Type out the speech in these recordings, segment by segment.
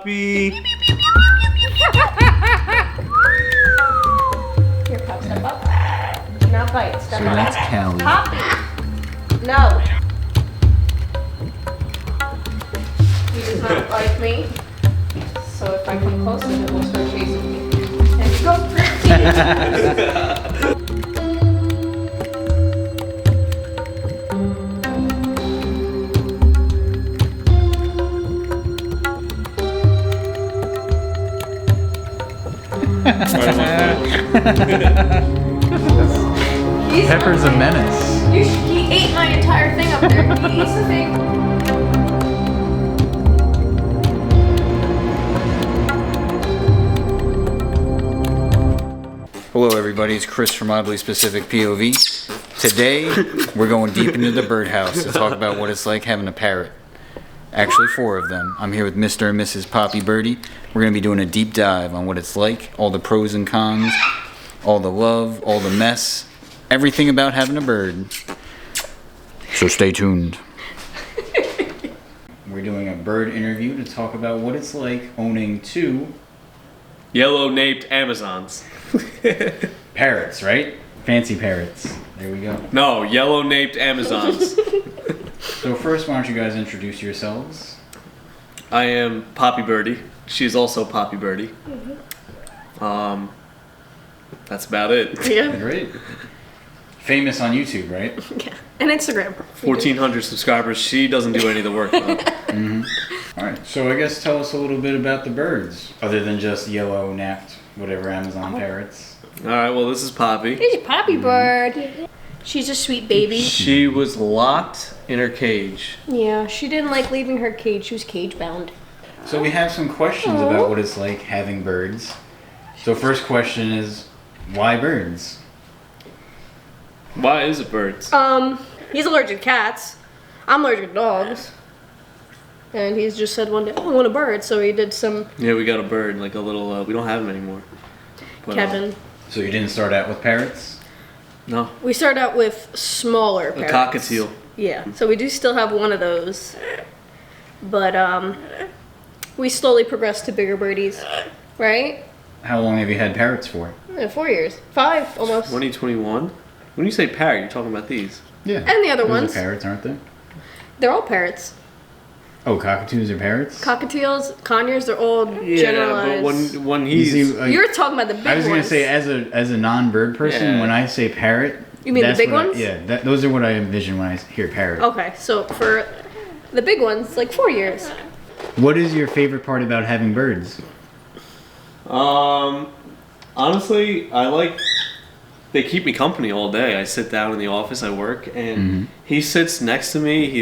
Here, Pop, step up. Do not bite. Step So up. that's Callie. Poppy. No. He does not like me. So if I come closer, he will start chasing me. And you go pretty. Pepper's a menace. He ate my entire thing up there. He eats the thing. Hello everybody, it's Chris from Oddly Specific POV. Today, we're going deep into the birdhouse to talk about what it's like having a parrot. Actually, 4 of them. I'm here with Mr. and Mrs. Poppy Birdie. We're going to be doing a deep dive on what it's like, all the pros and cons, all the love, all the mess, everything about having a bird. So stay tuned. We're doing a bird interview to talk about what it's like owning 2 yellow-naped Amazons. parrots, right? Fancy parrots. There we go. No, yellow-naped Amazons. So first, why don't you guys introduce yourselves? I am Poppy Birdie. She's also Poppy Birdie. That's about it. Yeah. Great. Famous on YouTube, right? Yeah. And Instagram. 1,400 subscribers. She doesn't do any of the work, though. All right. So I guess tell us a little bit about the birds, other than just yellow napped, whatever Amazon parrots. All right, well, this is Poppy. Here's your Poppy bird. She's a sweet baby. She was locked in her cage. Yeah, she didn't like leaving her cage. She was cage bound. So we have some questions about what it's like having birds. So first question is, why birds? Why is it birds? He's allergic to cats. I'm allergic to dogs. And he's just said one day, oh, I want a bird. So he did some Yeah, we got a bird, like a little, we don't have him anymore. But, Kevin. So you didn't start out with parrots? No, We started out with smaller a parrots. cockatiel. Yeah, so we do still have one of those. But we slowly progressed to bigger birdies, right? How long have you had parrots for? 4 years. 5, almost. 2021? When you say parrot, you're talking about these. Yeah. And the other Those ones. are parrots, aren't they? They're all parrots. Oh, cockatoos are parrots? Cockatiels, conures, they're all generalized. but when You he's... see, like, You're talking about the big ones. I was gonna say, as a non-bird person, Yeah. when I say parrot, You mean the that's big what ones? those are what I envision when I hear parrot. Okay, so for the big ones, like 4 years. What is your favorite part about having birds? Honestly, I like... They keep me company all day. I sit down in the office, I work, and he sits next to me. He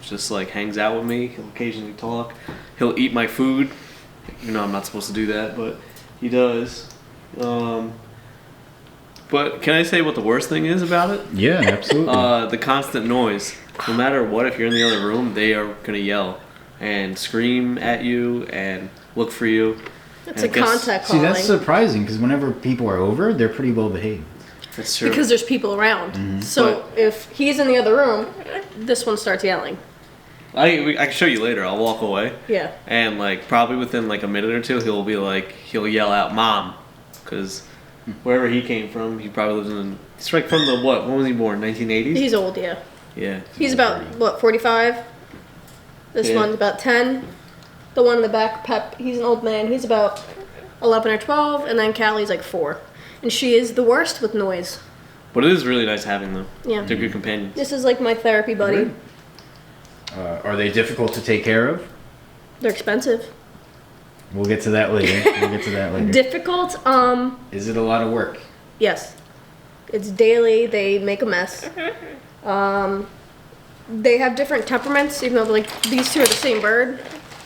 just hangs out with me. He'll occasionally talk. He'll eat my food. You know, I'm not supposed to do that, but he does. But can I say what the worst thing is about it? Yeah, absolutely. The constant noise. No matter what, if you're in the other room, they are gonna yell and scream at you and look for you. It's And a I guess- contact See, calling. that's surprising because whenever people are over, they're pretty well behaved. That's true. Because there's people around. So if he's in the other room, this one starts yelling. I can show you later. I'll walk away. Yeah. And probably within a minute or two, he'll yell out "Mom," because wherever he came from, he probably lives in. He's from the what? When was he born? 1980s. He's old, yeah. Yeah. He's about, 45? This Yeah. one's about 10. The one in the back, Pep, he's an old man. He's about 11 or 12. And then Callie's 4. And she is the worst with noise. But it is really nice having them. Yeah. They're good companions. This is my therapy buddy. Are they difficult to take care of? They're expensive. We'll get to that later. Difficult? Is it a lot of work? Yes. It's daily. They make a mess. They have different temperaments, even though these two are the same bird.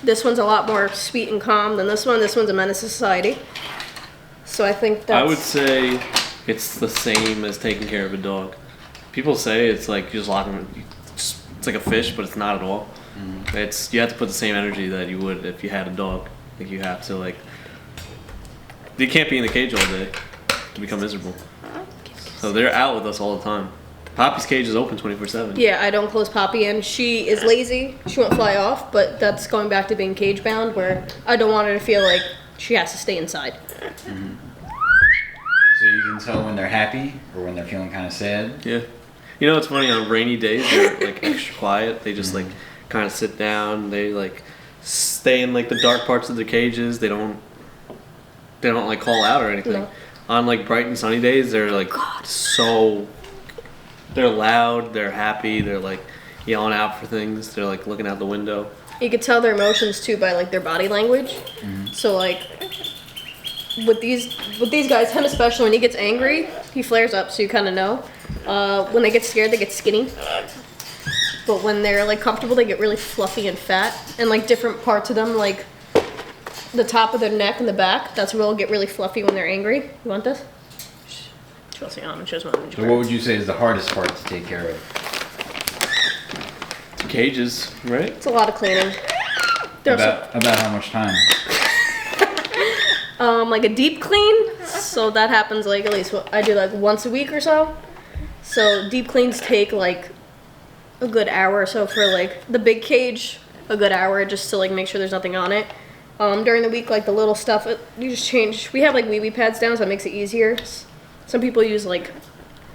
This one's a lot more sweet and calm than this one. This one's a menace to society. So I think that's... I would say it's the same as taking care of a dog. People say it's you just lock them. It's like a fish, but it's not at all. You have to put the same energy that you would if you had a dog. You have to They can't be in the cage all day to become miserable. So they're out with us all the time. Poppy's cage is open 24/7. Yeah, I don't close Poppy in. She is lazy. She won't fly off, but that's going back to being cage bound, where I don't want her to feel like she has to stay inside. So you can tell when they're happy or when they're feeling kind of sad. Yeah. You know, it's funny, on rainy days, they're like extra quiet. They just like kind of sit down. They like stay in like the dark parts of the cages. They don't like call out or anything. No. On like bright and sunny days, they're like they're loud, they're happy, they're like yelling out for things. They're like looking out the window. You could tell their emotions too by like their body language. So like with these guys, him especially, when he gets angry, he flares up, so you kind of know. When they get scared, they get skinny. But when they're like comfortable, they get really fluffy and fat. And like different parts of them, like the top of their neck and the back, that's where they'll get really fluffy when they're angry. You want this? Chelsea on and shows mom. So what would you say is the hardest part to take care of? Cages, right? It's a lot of cleaning. About how much time? Like a deep clean, so that happens like at least I do like once a week or so. So deep cleans take like a good hour or so for like the big cage, a good hour just to like make sure there's nothing on it. During the week, like the little stuff, you just change. We have like wee pads down, so it makes it easier. Some people use like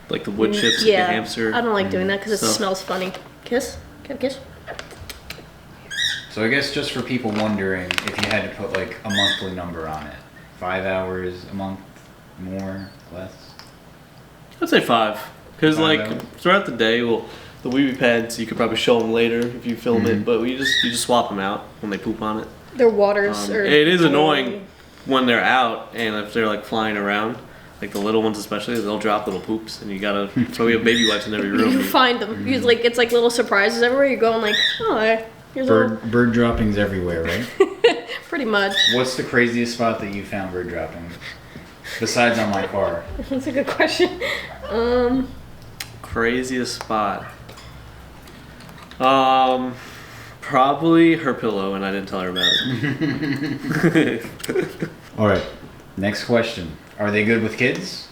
the wood chips, yeah, like a hamster. I don't like doing that because it stuff. smells funny. Kiss? Can I kiss? So I guess just for people wondering, if you had to put like a monthly number on it, 5 hours a month, more, less? I'd say 5. Because 5 like hours? throughout the day, the wee pads, you could probably show them later if you film it, but you just swap them out when they poop on it. Their waters are... It is annoying when they're out and if they're like flying around, like the little ones especially, they'll drop little poops and you gotta. So we have baby wipes in every room. You find them. You, like it's like little surprises everywhere. You're going like, oh, here's a little... Bird droppings everywhere, right? Pretty much. What's the craziest spot that you found bird droppings? Besides on my car. That's a good question. Craziest spot. Probably her pillow, and I didn't tell her about it. All right. Next question. Are they good with kids?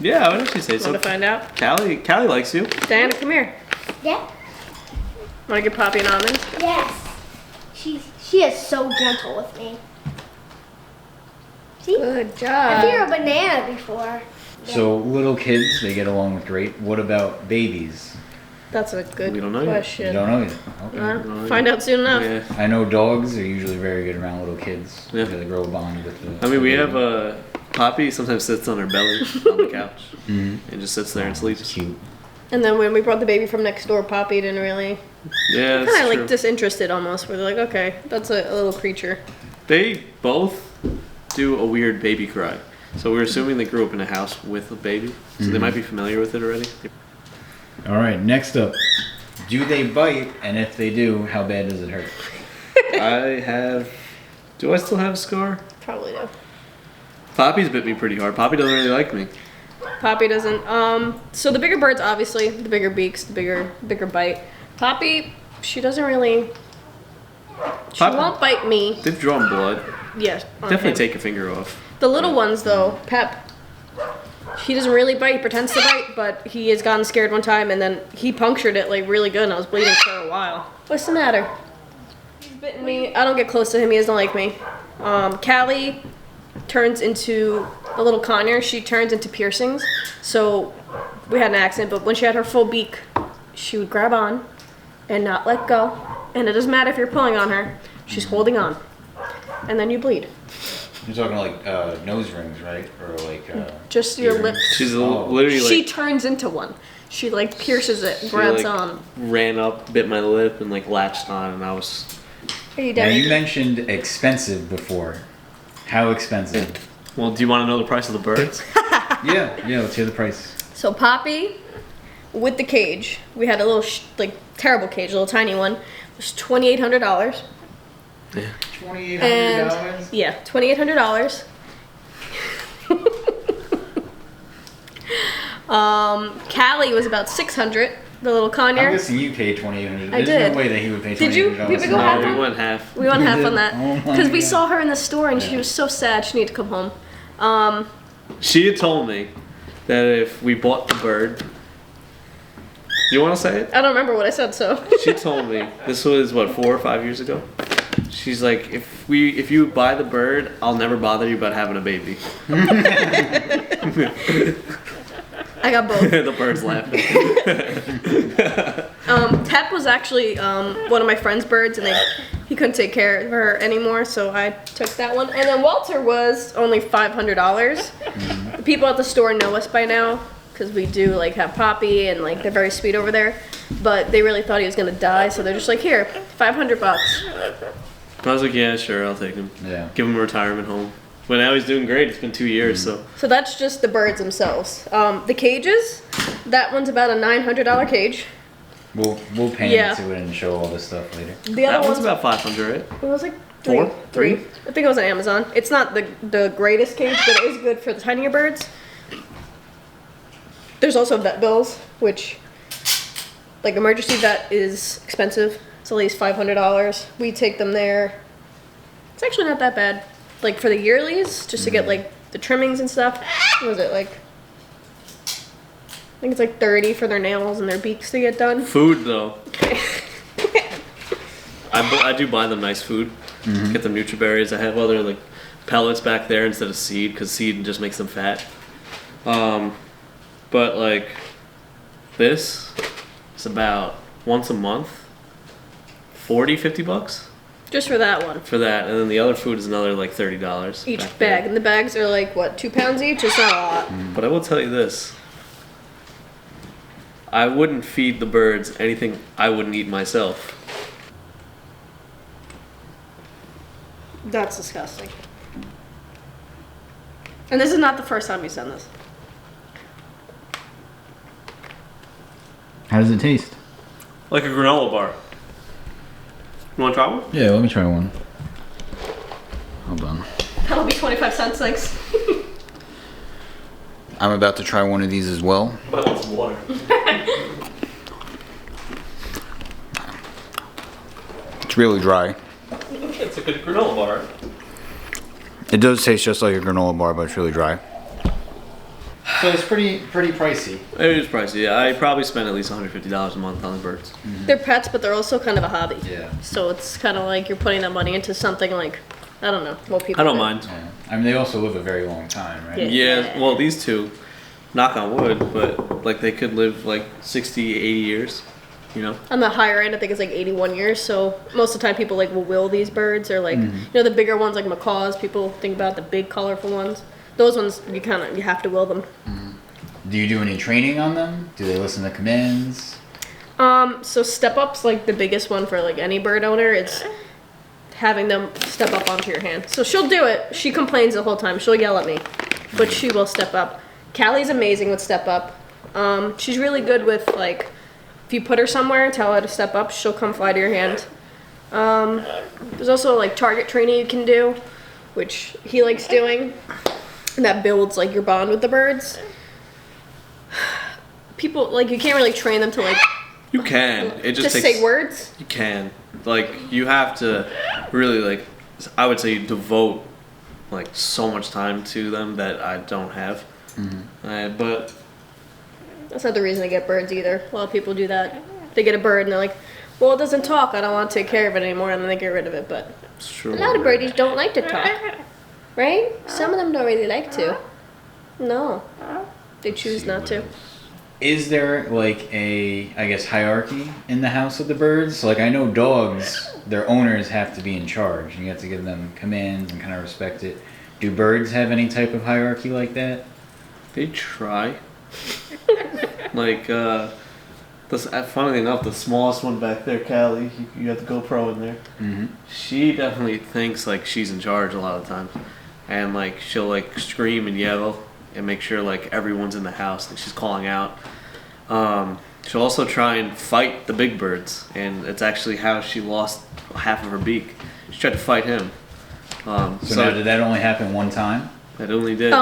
Yeah, I would actually say so. Want to find out? Callie likes you. Diana, come here. Yeah. Want to get Poppy an almond? Yes. She is so gentle with me. See? Good I job. threw her a banana before. So little kids, they get along with great. What about babies? That's a good We don't know yet. question. You don't know yet. Okay. Find out soon enough. Yeah. I know dogs are usually very good around little kids. Yeah. They grow a bond with the... I mean, we have Poppy sometimes sits on her belly on the couch and just sits there and sleeps. Cute. And then when we brought the baby from next door, Poppy didn't really... Yeah, that's Kind of true. like disinterested almost, where they're like, okay, that's a little creature. They both do a weird baby cry. So we're assuming they grew up in a house with a baby, so they might be familiar with it already. All right, next up. Do they bite? And if they do, how bad does it hurt? Do I still have a scar? Probably do. Poppy's bit me pretty hard. Poppy doesn't really like me. Poppy doesn't. So the bigger birds, obviously, the bigger beaks, the bigger bite. Poppy, she doesn't really... She Poppy- won't bite me. They've drawn blood. Yes. on Definitely him. take a finger off. The little ones, though, Pep, he doesn't really bite. He pretends to bite, but he has gotten scared one time, and then he punctured it like really good, and I was bleeding for a while. What's the matter? He's bitten me. I don't get close to him. He doesn't like me. Callie turns into a little conure. She turns into piercings. So we had an accident, but when she had her full beak, she would grab on and not let go. And it doesn't matter if you're pulling on her. She's holding on. And then you bleed. You're talking like nose rings, right? Or like... Just your earrings? lips. She's Oh. literally like... She turns into one. She like pierces it, she, grabs like, on. ran up, bit my lip, and like latched on, and I was... Are you Now, done? you mentioned expensive before. How expensive? Well, do you want to know the price of the birds? Yeah, let's hear the price. So Poppy, with the cage, we had a little like terrible cage, a little tiny one. It was $2,800. And yeah, $2,800. Callie was about $600. The little I'm conure. guessing you paid $2,800. I There's did. no way that he would pay $2,800. Did you? Did we go half No, on? we went half. We went half on Oh that my because we God. saw her in the store and she was so sad. She needed to come home. She had told me that if we bought the bird, You want to say it? I don't remember what I said, so. She told me this was what 4 or 5 years ago. She's like, if you buy the bird, I'll never bother you about having a baby. I got both. The bird's laughing. Tep was actually one of my friend's birds, and he couldn't take care of her anymore, so I took that one. And then Walter was only $500. The people at the store know us by now, because we do like have Poppy, and like they're very sweet over there. But they really thought he was gonna die, so they're just like, here, $500. I was like, yeah, sure, I'll take him. Yeah. Give him a retirement home. But now he's doing great. It's been 2 years, so. So that's just the birds themselves. The cages, that one's about a $900 cage. We'll pan Yeah. into it and show all this stuff later. The That other one's one's about 500, right? it was like Four? three. Three? I think it was on Amazon. It's not the greatest cage, but it is good for the tinier birds. There's also vet bills, which, like, emergency vet is expensive. It's at least $500. We take them there. It's actually not that bad. Like, for the yearlies, just to get, like, the trimmings and stuff. What was it, like? I think it's like $30 for their nails and their beaks to get done. Food, though. I do buy them nice food. Get them Nutriberries. I have other, like, pellets back there instead of seed, because seed just makes them fat. But, like, this is about once a month, 40, 50 bucks Just for that one. for that. And then the other food is another, like, $30. Each back there. bag. And the bags are like, what, 2 pounds each? It's not a lot. But I will tell you this. I wouldn't feed the birds anything I wouldn't eat myself. That's disgusting. And this is not the first time he's done this. How does it taste? Like a granola bar. You want to try one? Yeah, let me try one. Hold on. That'll be 25 cents, thanks. I'm about to try one of these as well. But it's water. It's really dry. It's a good granola bar. It does taste just like a granola bar, but it's really dry. So it's pretty pricey. It is pricey, yeah. I probably spend at least $150 a month on the birds. They're pets, but they're also kind of a hobby. Yeah. So it's kind of like you're putting that money into something like, I don't know, what people I don't do. mind. Yeah. I mean, they also live a very long time, right? Yeah. Yeah, well, these two, knock on wood, but like they could live like 60, 80 years, you know? On the higher end, I think it's like 81 years. So most of the time, people like will these birds, or like you know the bigger ones like macaws. People think about the big colorful ones. Those ones you have to will them. Do you do any training on them? Do they listen to commands? So step up's like the biggest one for like any bird owner. It's having them step up onto your hand. So she'll do it. She complains the whole time. She'll yell at me, but she will step up. Callie's amazing with step up. She's really good with like, if you put her somewhere, tell her to step up, she'll come fly to your hand. There's also like target training you can do, which he likes doing, and that builds like your bond with the birds. People like you can't really train them to like You can. It just just takes, say words. You can. Like, you have to really, like, I would say devote, like, so much time to them that I don't have. But That's not the reason I get birds either. A lot of people do that. They get a bird and they're like, well, it doesn't talk. I don't want to take care of it anymore, and then they get rid of it. But it's true. a lot of birdies don't like to talk, right? Some of them don't really like to. No, they choose not to. Is there like a, I guess, hierarchy in the house of the birds? Like I know dogs, their owners have to be in charge. You have to give them commands and kind of respect it. Do birds have any type of hierarchy like that? They try. Like, funnily enough, the smallest one back there, Callie, you got the GoPro in there. She definitely thinks like she's in charge a lot of times, and like she'll like scream and yell and make sure like everyone's in the house that she's calling out. She'll also try and fight the big birds, and it's actually how she lost half of her beak. She tried to fight him. So now, did that only happen one time? That only did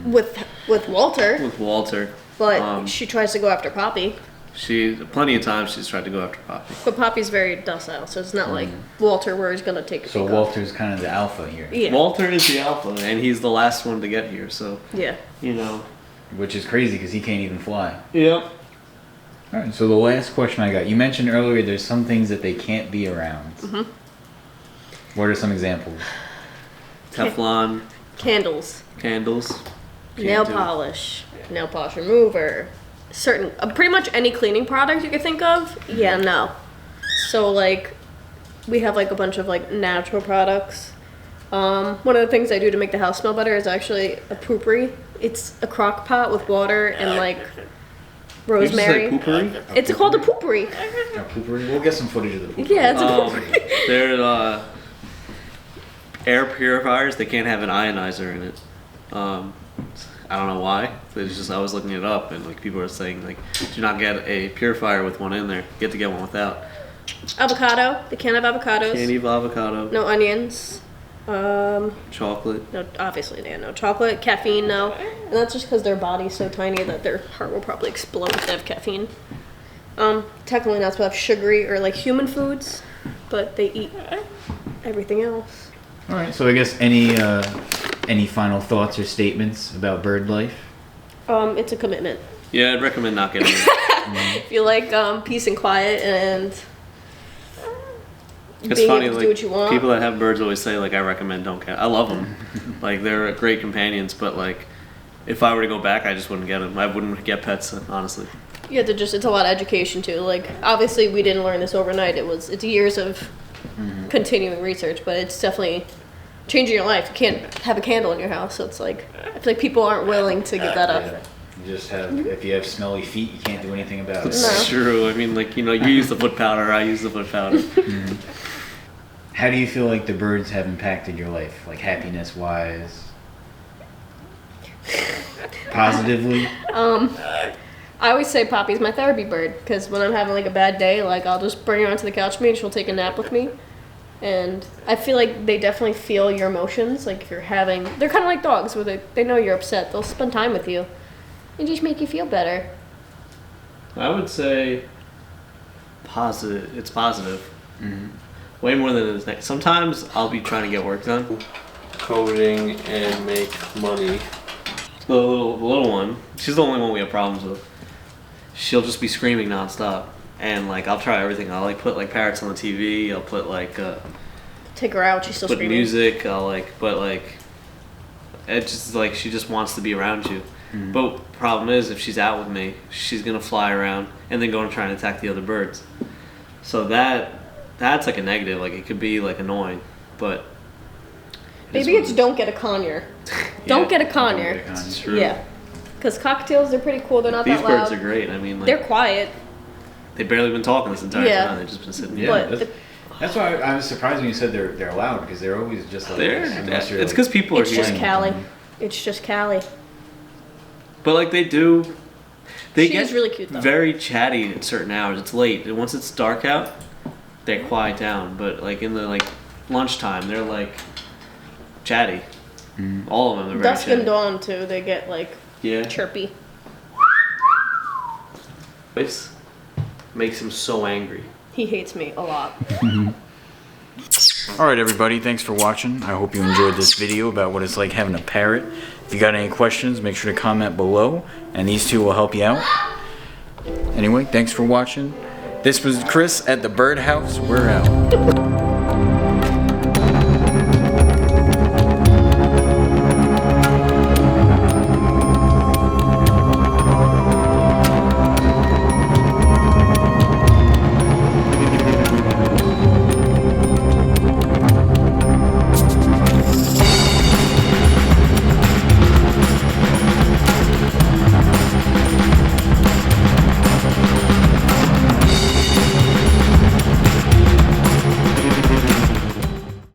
With Walter, with Walter. but she tries to go after Poppy. She plenty of times she's tried to go after Poppy. But Poppy's very docile, so it's not like Walter where he's gonna take. So Walter's kind of the alpha here. Yeah. Walter is the alpha, and he's the last one to get here. So Yeah. you know. Which is crazy because he can't even fly. Yep. All right, so the last question I got, you mentioned earlier there's some things that they can't be around. What are some examples? Teflon, Candles, candles, nail can't do- polish, nail polish remover, certain pretty much any cleaning product you could think of. Yeah, no. So like, we have like a bunch of like natural products. One of the things I do to make the house smell better is actually a poopery. It's a crock pot with water and like Did you just say rosemary. poopery? It's called a poopery. A poopery? We'll get some footage of the poopery. Yeah, it's a poopery. They're air purifiers. They can't have an ionizer in it. I don't know why. It's just I was looking it up and like people are saying like, do not get a purifier with one in there. You have to get one without. Avocado. They can't have avocados. Candy of avocado. No onions. Chocolate. No, obviously they have no chocolate. Caffeine, no. And that's just because their body's so tiny that their heart will probably explode if they have caffeine. Technically not supposed to have sugary or like human foods, but they eat everything else. All right, so I guess any final thoughts or statements about bird life? It's a commitment. Yeah, I'd recommend not getting it. If you like peace and quiet and It's being funny, able to like do what you want. people that have birds always say like I recommend don't get. I love them, like they're great companions. But like, if I were to go back, I just wouldn't get them. I wouldn't get pets, honestly. You have to just, it's a lot of education too. Like, obviously we didn't learn this overnight. It's years of continuing research, but it's definitely changing your life. You can't have a candle in your house, so it's like, I feel like people aren't willing to give that up. You just have, if you have smelly feet, you can't do anything about it. It's true. I mean, like, you know, you use the foot powder, I use the foot powder. How do you feel like the birds have impacted your life, like happiness-wise? Positively? I always say Poppy's my therapy bird, because when I'm having like a bad day, like I'll just bring her onto the couch with me and she'll take a nap with me. And I feel like they definitely feel your emotions. Like if you're having, they're kind of like dogs where they know you're upset. They'll spend time with you and just make you feel better. I would say positive. It's positive. Way more than it is negative. Sometimes I'll be trying to get work done, coding and make money. The little one, she's the only one we have problems with. She'll just be screaming nonstop, and like I'll try everything. I'll like put like parrots on the TV. I'll put like Take her out, she's still put screaming. music. I'll like, but like it just like she just wants to be around you. But problem is, if she's out with me, she's gonna fly around and then go and try and attack the other birds. So that's like a negative. Like it could be like annoying, but Maybe it's don't get a conure. Don't get a conure. It's true. Yeah. Because cocktails, they're pretty cool. They're not These that loud. birds are great. I mean, like, They're quiet. they've barely been talking this entire Yeah. time. They've just been sitting. Yeah, But that's why I was surprised when you said they're loud, because they're always just like this, unless you're, It's like, because people are It's just here. Callie. It's just Callie. But like they do, they She get is really cute, though. very chatty at certain hours. It's late, and once it's dark out, they quiet down. But like in the like lunchtime, they're like chatty. All of them are very Dusk chatty. and dawn, too. They get, like, Yeah. chirpy. Voice makes him so angry. He hates me a lot. Alright everybody, thanks for watching. I hope you enjoyed this video about what it's like having a parrot. If you got any questions, make sure to comment below, and these two will help you out. Anyway, thanks for watching. This was Chris at the Birdhouse. We're out.